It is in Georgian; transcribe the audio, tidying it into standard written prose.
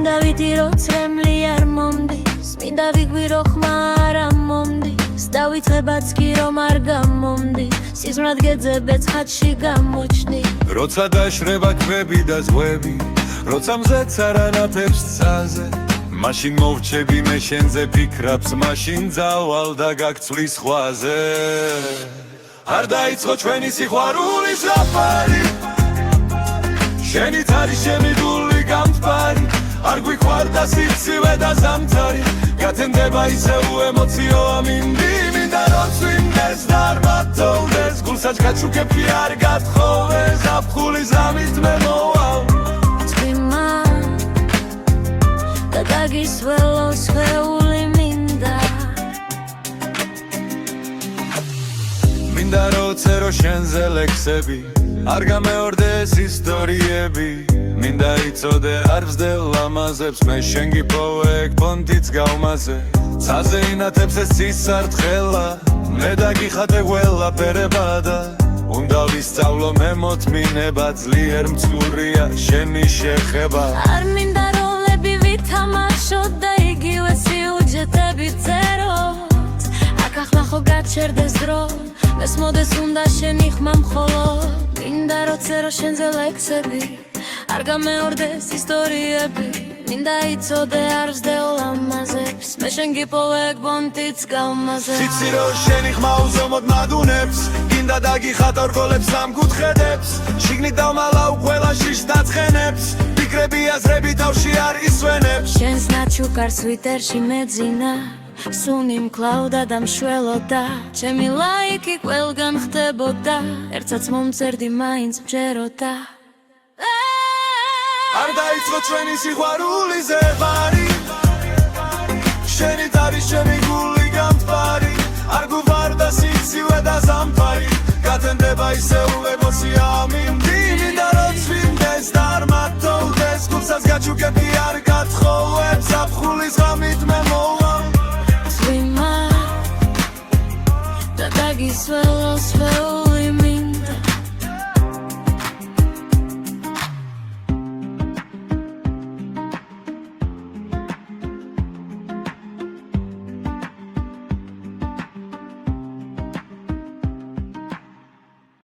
მინდა ვიტირო წრემლი არ მომდის მინდა ვიგვირო ხმა არ მომდის დავიწყებაც კი რომ არ გამომდის სიზმრად გეძებეც ხატში გამოჩნდი როცა დაშრება ქვები და ზღვები როცა მზეც არანათებს ცაზე მაშინ მოვჩები მე შენზე ფიქრებს მაშინ ძალვალ და გაგცვლის ხვაზე არ დაიწყო ჩვენი სიყვარულის საფარი შენით არის ჩემი გული გამთბარი არ გვიყვარდა სიცივე და ზამთარი გათენდება ისევ ემოციო ამინდი მინდა რომ წვიმდეს და არ მათოვდეს გულსაც გაჩუქები არ გათხოვე ზაფხული ზამით მე მოვალ წვიმა და დაგისველო სხეული მინდა მინდა რომ წერო შენზე ლექსები არ გამეორდეს ისტორიები მინდა იცოდე არ ვსდელ ლამაზებს მე შენ გიპოვებ პონტიც გავმაზე ცაზე ინათებს ეს სისარტყელა მე დაგიხატე ყველაფერება და უნდა ვისწავლო მე მოთმინება ძლიერ მცურია შენი შეხება არ მინდა როლები ვითამაშო და იგივე სიუჯეტები წეროთ აქ ახლა ხო გაჩერდეს დრო მეს მოდეს უნდა შენი ხმა მხოლოდ მინდა რომ წერო შენზე ლექსები არ გამეორდეს ისტორიები მინდა იცოდე არ ვსდელ ლამაზებს მე შენ გიპოვებ ბონტიც გავმაზე იცი რომ შენი ხმა უზომოდ მადუნებს გინდა დაგიხატო რგოლებს სამკუთხედებს შიგნით დავმალავ ყველა შიშს დაცხენებს ფიქრები აზრები თავში არ ისვენებს შენს ნაჩუქარს ვიტერში მეძინა სუნი მკლავდა და მშველოდა ჩემი ლაიკი ყველგან ხდებოდა ერთსაც მომწერდი მაინც მჯეროდა არ დაიწყო ჩვენი სიყვარული ზეღარი შენით არის ჩემი გული გამთბარი არ გვიყვარდა სიცივე და ზამთარი გათენდება ისევ ემოცია ამინდი